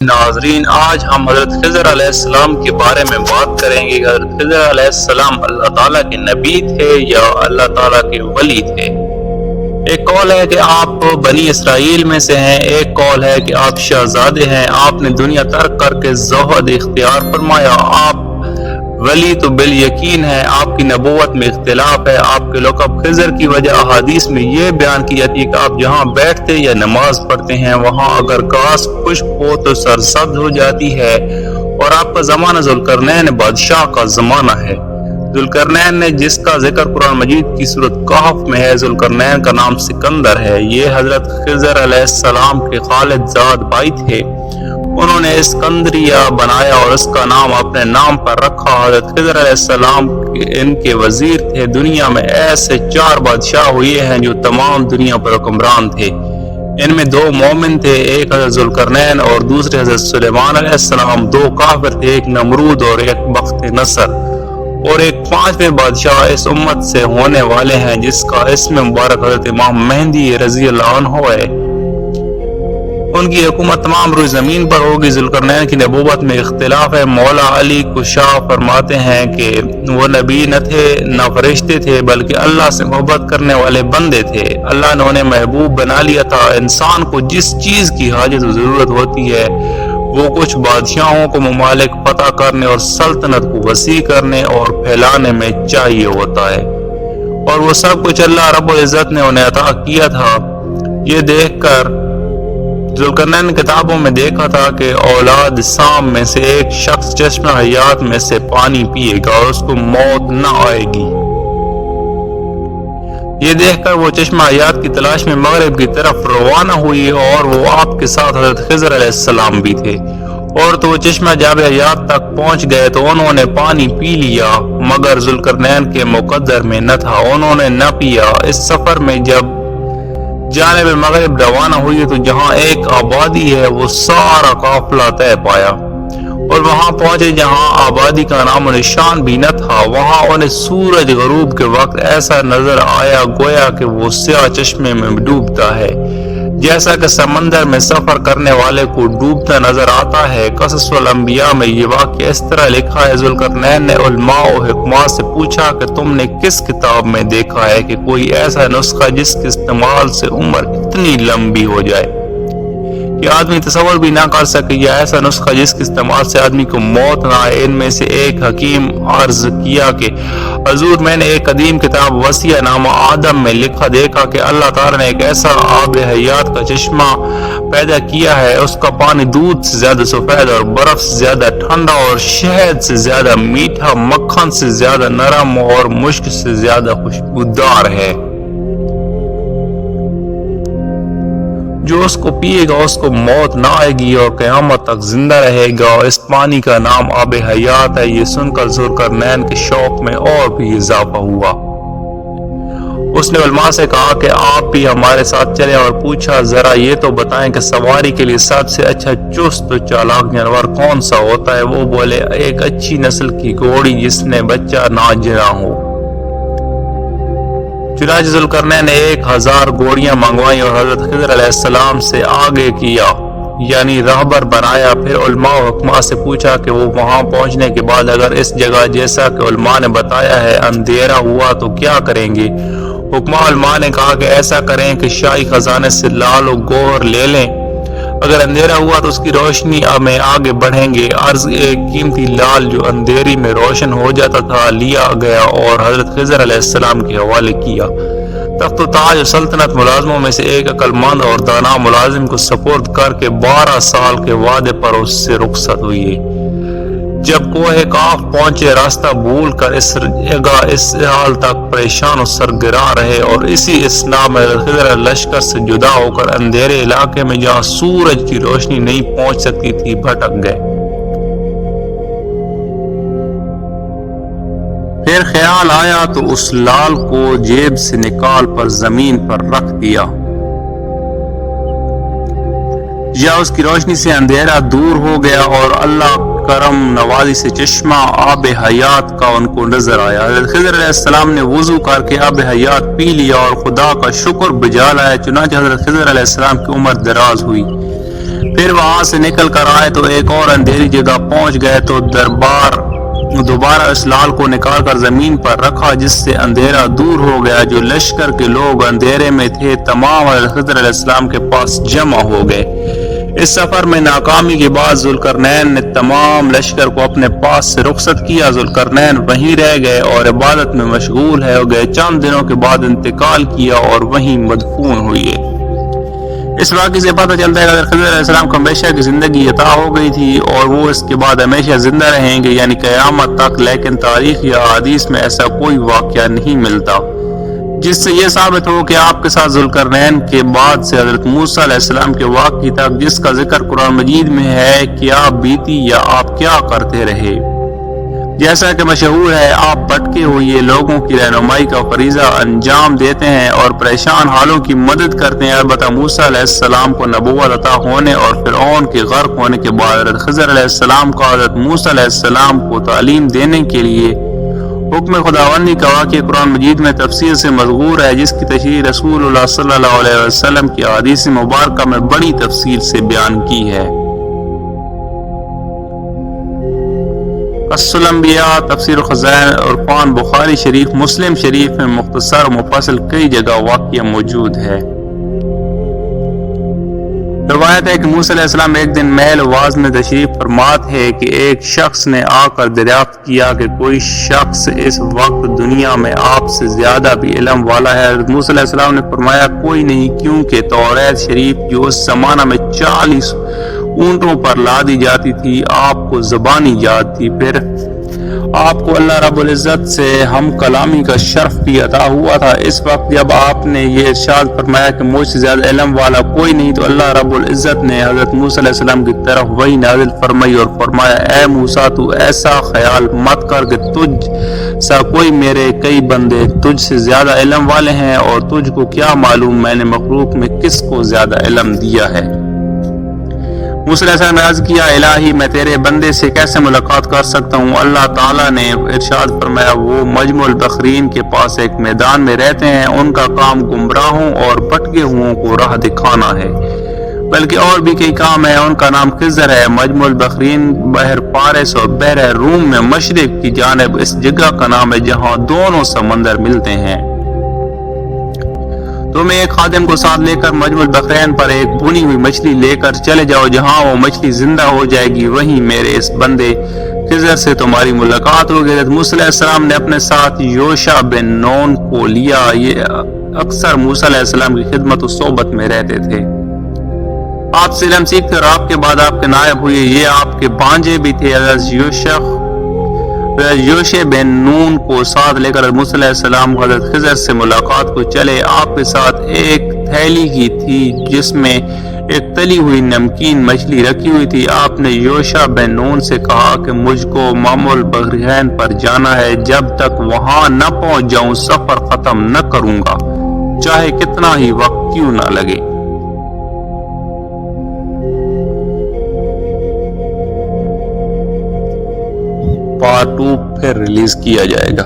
ناظرین، آج ہم حضرت خضر علیہ السلام کے بارے میں بات کریں گے کہ حضرت خضر علیہ السلام اللہ تعالیٰ کے نبی تھے یا اللہ تعالیٰ کے ولی تھے۔ ایک قول ہے کہ آپ بنی اسرائیل میں سے ہیں، ایک قول ہے کہ آپ شہزادے ہیں، آپ نے دنیا ترک کر کے زہد اختیار فرمایا، آپ ولی تو بالیقین ہے، آپ کی نبوت میں اختلاف ہے۔ آپ کے لقب خضر کی وجہ احادیث میں یہ بیان کی جاتی ہے کہ آپ جہاں بیٹھتے یا نماز پڑھتے ہیں وہاں اگر گھاس خشک ہو تو سرسبز ہو جاتی ہے، اور آپ کا زمانہ ذوالقرنین بادشاہ کا زمانہ ہے۔ ذوالقرنین نے جس کا ذکر قرآن مجید کی سورۃ کہف میں ہے، ذوالقرنین کا نام سکندر ہے۔ یہ حضرت خضر علیہ السلام کے خالد زاد بھائی تھے، انہوں نے اسکندریہ بنایا اور اس کا نام اپنے نام پر رکھا۔ حضرت خضر علیہ السلام ان کے وزیر تھے۔ دنیا میں ایسے 4 بادشاہ ہوئے ہیں جو تمام دنیا پر حکمران تھے۔ ان میں 2 مومن تھے، ایک حضرت ذوالقرنین اور دوسرے حضرت سلیمان علیہ السلام۔ 2 کافر تھے، ایک نمرود اور ایک بخت نصر، اور ایک 5ویں بادشاہ اس امت سے ہونے والے ہیں جس کا اسم مبارک حضرت امام مہدی رضی اللہ عنہ ہے۔ ان کی حکومت تمام روئے زمین پر ہوگی۔ ذوالقرنین کی نبوت میں اختلاف ہے۔ مولا علی کشا فرماتے ہیں کہ وہ نبی نہ تھے نہ فرشتے تھے، بلکہ اللہ سے محبت کرنے والے بندے تھے۔ اللہ نے انہیں محبوب بنا لیا تھا۔ انسان کو جس چیز کی حاجت و ضرورت ہوتی ہے وہ کچھ بادشاہوں کو ممالک فتح کرنے اور سلطنت کو وسیع کرنے اور پھیلانے میں چاہیے ہوتا ہے، اور وہ سب کچھ اللہ رب العزت نے انہیں عطا کیا تھا۔ یہ دیکھ کر ذوالقرنین نے کتابوں میں دیکھا تھا کہ اولاد سام میں سے ایک شخص چشمہ حیات میں سے پانی پیے گا اور اس کو موت نہ آئے گی۔ یہ دیکھ کر وہ چشمہ حیات کی تلاش میں مغرب کی طرف روانہ ہوئی، اور وہ آپ کے ساتھ حضرت خضر علیہ السلام بھی تھے، اور تو وہ چشمہ جاب حیات تک پہنچ گئے تو انہوں نے پانی پی لیا، مگر ذوالقرنین کے مقدر میں نہ تھا، انہوں نے نہ پیا۔ اس سفر میں جب جانب مغرب روانہ ہوئی تو جہاں ایک آبادی ہے وہ سارا قافلہ طے پایا، اور وہاں پہنچے جہاں آبادی کا نام و نشان بھی نہ تھا۔ وہاں انہیں سورج غروب کے وقت ایسا نظر آیا گویا کہ وہ سیاہ چشمے میں ڈوبتا ہے، جیسا کہ سمندر میں سفر کرنے والے کو ڈوبتا نظر آتا ہے۔ قصص الانبیاء میں یہ واقعہ اس طرح لکھا ہے۔ ذوالقرنین نے علماء و حکماء سے پوچھا کہ تم نے کس کتاب میں دیکھا ہے کہ کوئی ایسا نسخہ جس کے استعمال سے عمر اتنی لمبی ہو جائے کہ آدمی تصور بھی نہ کر سکے، یا ایسا نسخہ جس کے استعمال سے آدمی کو موت نہ آئے؟ ان میں سے ایک حکیم عرض کیا کہ حضور، میں نے ایک قدیم کتاب وسیع نامہ آدم میں لکھا دیکھا کہ اللہ تعالیٰ نے ایک ایسا آب حیات کا چشمہ پیدا کیا ہے، اس کا پانی دودھ سے زیادہ سفید اور برف سے زیادہ ٹھنڈا اور شہد سے زیادہ میٹھا، مکھن سے زیادہ نرم اور مشک سے زیادہ خوشبودار ہے۔ جو اس کو پیے گا اس کو موت نہ آئے گی اور قیامت تک زندہ رہے گا۔ اس پانی کا نام آب حیات ہے۔ یہ سن کر ذوالقرنین کے شوق میں اور بھی اضافہ ہوا۔ اس نے علماء سے کہا کہ آپ بھی ہمارے ساتھ چلیں، اور پوچھا ذرا یہ تو بتائیں کہ سواری کے لیے سب سے اچھا چست و چالاک جانور کون سا ہوتا ہے؟ وہ بولے، ایک اچھی نسل کی گھوڑی جس نے بچہ نہ جنا ہو۔ چنانچہ ذوالقرنین نے 1000 گھوڑیاں منگوائیں اور حضرت خضر علیہ السلام سے آگے کیا، یعنی راہبر بنایا۔ پھر علماء و حکماء سے پوچھا کہ وہ وہاں پہنچنے کے بعد اگر اس جگہ جیسا کہ علماء نے بتایا ہے اندھیرا ہوا تو کیا کریں گے؟ حکماء علماء نے کہا کہ ایسا کریں کہ شاہی خزانے سے لال و گوہر لے لیں، اگر اندھیرا ہوا تو اس کی روشنی میں آگے بڑھیں گے۔ عرض ایک قیمتی لال جو اندھیری میں روشن ہو جاتا تھا لیا گیا اور حضرت خضر علیہ السلام کے حوالے کیا۔ تخت و تاج و سلطنت ملازموں میں سے ایک عقل مند اور دانا ملازم کو سپرد کر کے 12 سال کے وعدے پر اس سے رخصت ہوئی۔ جب کوہ کاف پہنچے راستہ بھول کر اس جگہ اس حال تک پریشان و سرگراں رہے، اور اسی اثناء میں خضر لشکر سے جدا ہو کر اندھیرے علاقے میں جہاں سورج کی روشنی نہیں پہنچ سکتی تھی بھٹک گئے۔ پھر خیال آیا تو اس لال کو جیب سے نکال پر زمین پر رکھ دیا، یا اس کی روشنی سے اندھیرا دور ہو گیا، اور اللہ کرم نوازی سے چشمہ آب حیات کا ان کو نظر آیا۔ حضرت خضر علیہ السلام نے وضو کر کے آب حیات پی لیا اور خدا کا شکر بجا لایا۔ چنانچہ حضرت خضر علیہ السلام کی عمر دراز ہوئی۔ پھر وہاں سے نکل کر آئے تو ایک اور اندھیری جگہ پہنچ گئے تو دوبارہ اس لال کو نکال کر زمین پر رکھا، جس سے اندھیرا دور ہو گیا۔ جو لشکر کے لوگ اندھیرے میں تھے تمام حضرت خضر علیہ السلام کے پاس جمع ہو گئے۔ اس سفر میں ناکامی کے بعد ذوالقرنین نے تمام لشکر کو اپنے پاس سے رخصت کیا۔ ذوالقرنین وہیں رہ گئے اور عبادت میں مشغول ہو گئے۔ چند دنوں کے بعد انتقال کیا اور وہیں مدفون ہوئے۔ اس واقعے سے پتہ چلتا ہے کہ حضرت خضر علیہ السلام کو ہمیشہ کی زندگی عطا ہو گئی تھی اور وہ اس کے بعد ہمیشہ زندہ رہیں گے، یعنی قیامت تک، لیکن تاریخ یا حدیث میں ایسا کوئی واقعہ نہیں ملتا جس سے یہ ثابت ہو کہ آپ کے ساتھ ذوالقرنین کے بعد سے حضرت موسیٰ علیہ السلام کے واقعے تک جس کا ذکر قرآن مجید میں ہے، کیا بیتی یا آپ کیا کرتے رہے۔ جیسا کہ مشہور ہے، آپ بھٹکے ہوئے لوگوں کی رہنمائی کا فریضہ انجام دیتے ہیں اور پریشان حالوں کی مدد کرتے ہیں۔ البتہ موسیٰ علیہ السلام کو نبوت عطا ہونے اور فرعون کے غرق ہونے کے بعد حضرت خضر علیہ السلام کا حضرت موسیٰ علیہ السلام کو تعلیم دینے کے لیے حکم خداوندی کا واقعہ قرآن مجید میں تفصیل سے مذکور ہے، جس کی تشریح رسول اللہ صلی اللہ علیہ وسلم کی احادیث مبارکہ میں بڑی تفصیل سے بیان کی ہے۔ قصص الانبیاء، تفسیر خزائن عرفان، بخاری شریف، مسلم شریف میں مختصر و مفصل کئی جگہ واقعہ موجود ہے۔ روایت ہے کہ موسیٰ علیہ السلام ایک دن محل واز میں تشریف فرما تھے کہ ایک شخص نے آ کر دریافت کیا کہ کوئی شخص اس وقت دنیا میں آپ سے زیادہ بھی علم والا ہے۔ حضرت موسیٰ علیہ السلام نے فرمایا کوئی نہیں، کیونکہ توریت شریف جو اس زمانہ میں 40 اونٹوں پر لادی جاتی تھی آپ کو زبانی یاد تھی۔ پھر آپ کو اللہ رب العزت سے ہم کلامی کا شرف بھی عطا ہوا تھا۔ اس وقت جب آپ نے یہ ارشاد فرمایا کہ مجھ سے زیادہ علم والا کوئی نہیں، تو اللہ رب العزت نے حضرت موسیٰ علیہ السلام کی طرف وحی نازل فرمائی اور فرمایا اے موسیٰ تو ایسا خیال مت کر کہ تجھ سا کوئی میرے کئی بندے تجھ سے زیادہ علم والے ہیں، اور تجھ کو کیا معلوم میں نے مخلوق میں کس کو زیادہ علم دیا ہے۔ موسیٰ علیہ السلام نے عرض کیا الہی میں تیرے بندے سے کیسے ملاقات کر سکتا ہوں؟ اللہ تعالیٰ نے ارشاد فرمایا وہ مجمع البخرین کے پاس ایک میدان میں رہتے ہیں، ان کا کام گمراہوں اور بھٹکے ہوئوں کو راہ دکھانا ہے، بلکہ اور بھی کئی کام ہے۔ ان کا نام خضر ہے۔ مجمع البخرین بحر فارس اور بحر روم میں مشرق کی جانب اس جگہ کا نام ہے جہاں دونوں سمندر ملتے ہیں۔ تم ایک خادم کو ساتھ لے کر مجمع البحرین پر ایک بھونی ہوئی مچھلی لے کر چلے جاؤ، جہاں وہ مچھلی زندہ ہو جائے گی وہیں میرے اس بندے خضر سے تمہاری ملاقات ہوگی۔ حضرت موسیٰ علیہ السلام نے اپنے ساتھ یوشع بن نون کو لیا، یہ اکثر موسیٰ علیہ السلام کی خدمت و صحبت میں رہتے تھے، آپ سے علم سیکھتے اور آپ کے بعد آپ کے نائب ہوئے، یہ آپ کے بھانجے بھی تھے۔ حضرت یوشع بن نون کو ساتھ لے کر موسیٰ علیہ السلام حضرت خضر سے ملاقات کو چلے۔ آپ کے ساتھ ایک تھیلی کی تھی جس میں ایک تلی ہوئی نمکین مچھلی رکھی ہوئی تھی۔ آپ نے یوشع بن نون سے کہا کہ مجھ کو مجمع البحرین پر جانا ہے، جب تک وہاں نہ پہنچ جاؤں سفر ختم نہ کروں گا، چاہے کتنا ہی وقت کیوں نہ لگے۔ پارٹ 2 پھر ریلیز کیا جائے گا۔